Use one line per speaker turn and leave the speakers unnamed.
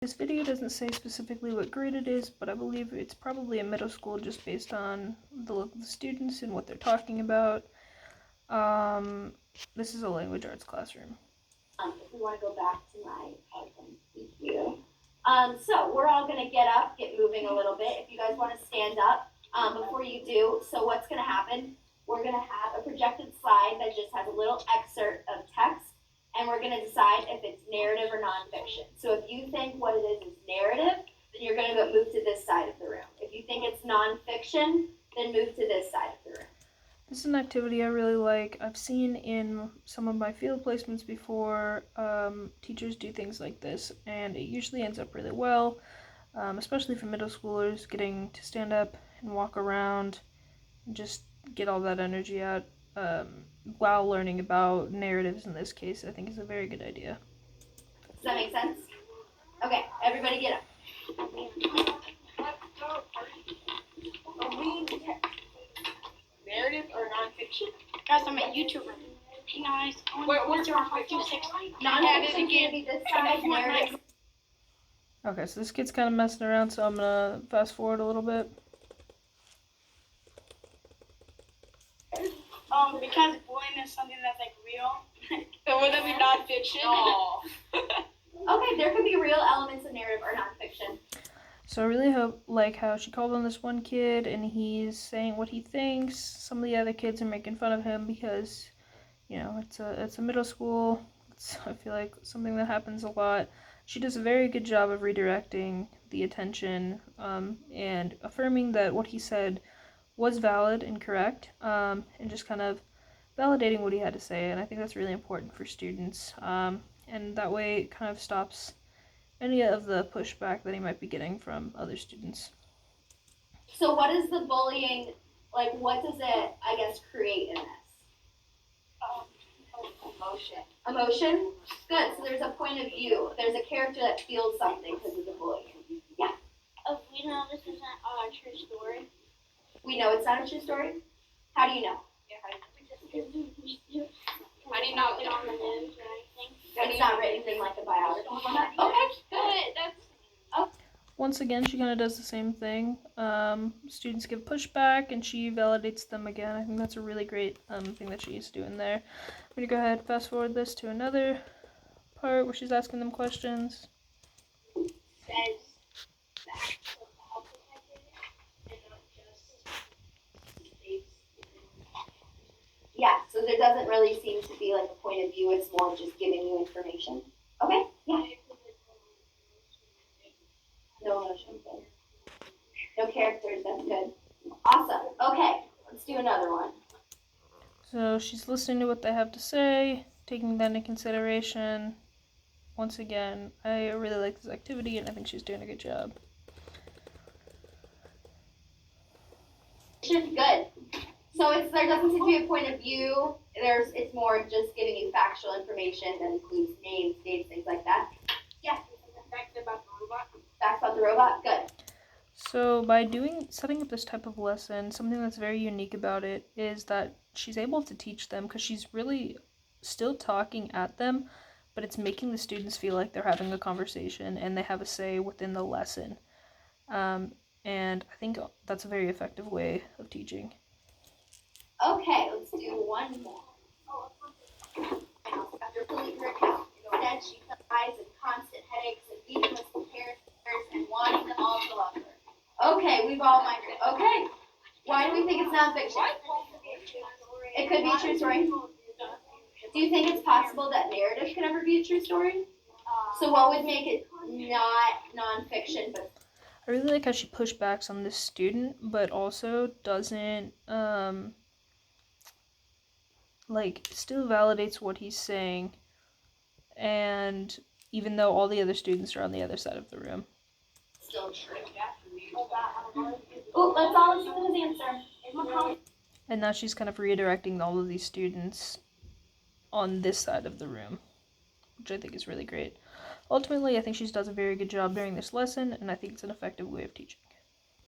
This video doesn't say specifically what grade it is, but I believe it's probably a middle school just based on the look of the students and what they're talking about. This is a language arts classroom.
If we want to go back to my PowerPoint, thank you. So we're all going to get up, get moving a little bit. If you guys want to stand up before you do, so what's going to happen, we're going to have a projected slide that just has a little excerpt of text, and we're going to decide if it's narrative or nonfiction. So if you think what it is narrative, then you're going to move to this side of the room. If you think it's nonfiction, then move to this side of the room.
This is an activity I really like. I've seen in some of my field placements before, teachers do things like this, and it usually ends up really well, especially for middle schoolers, getting to stand up and walk around and just get all that energy out while learning about narratives in this case, I think is a very good idea.
Does that make sense? Okay, everybody get up.
Narrative or nonfiction?
Guys, I'm a YouTuber. Hey guys,
What's your 526?
Nonfiction can be this side, narrative.
Okay, so this kid's kind of messing around, so I'm gonna fast forward a little bit.
Because bullying is something that's like real.
So would that be nonfiction?
No.
Okay, there could be real elements of narrative or nonfiction.
So I really like how she called on this one kid and he's saying what he thinks. Some of the other kids are making fun of him because, you know, it's a middle school. I feel like something that happens a lot. She does a very good job of redirecting the attention and affirming that what he said was valid and correct, and just kind of validating what he had to say. And I think that's really important for students. And that way it kind of stops any of the pushback that he might be getting from other students.
So what is the bullying, like what does it, I guess, create in this?
Emotion.
Emotion? Good, so there's a point of view. There's a character that feels something because of the bullying. Yeah?
We know this isn't a true story.
We know it's not a true story? How do you know?
I did not get on the news or anything.
It's not written in like a biography. Okay, good.
That's
Once again, she kind of does the same thing. Students give pushback and she validates them again. I think that's a really great thing that she's doing there. I'm going to go ahead and fast forward this to another part where she's asking them questions.
says facts about the idea and not just states.
Yeah, so there doesn't really seem to be like a point of view. It's more just giving you information. Okay, yeah. No emotion. No characters, that's good. Awesome. Okay, let's do another one.
So she's listening to what they have to say, taking that into consideration. Once again, I really like this activity and I think she's doing a good job.
Good. So there doesn't seem to be a point of view. It's more just giving you factual information that includes names, dates, things like that. Yeah.
Facts about the robot.
Facts about the robot? Good.
So by setting up this type of lesson, something that's very unique about it is that she's able to teach them because she's really still talking at them, but it's making the students feel like they're having a conversation and they have a say within the lesson. And I think that's a very effective way of teaching.
Okay, let's do one more. After filling her account, instead she cries with constant headaches and weakness compares and wanting them all to love her. Okay, we've all migrated. Okay. Why do we think it's nonfiction? It could be a true story. Do you think it's possible that narrative could ever be a true story? So what would make it not nonfiction, but
I really like how she pushbacks on this student, but also doesn't, still validates what he's saying, and even though all the other students are on the other side of the room.
still true? Oh, let's all listen to his answer.
And now she's kind of redirecting all of these students on this side of the room, which I think is really great. Ultimately, I think she does a very good job during this lesson, and I think it's an effective way of teaching.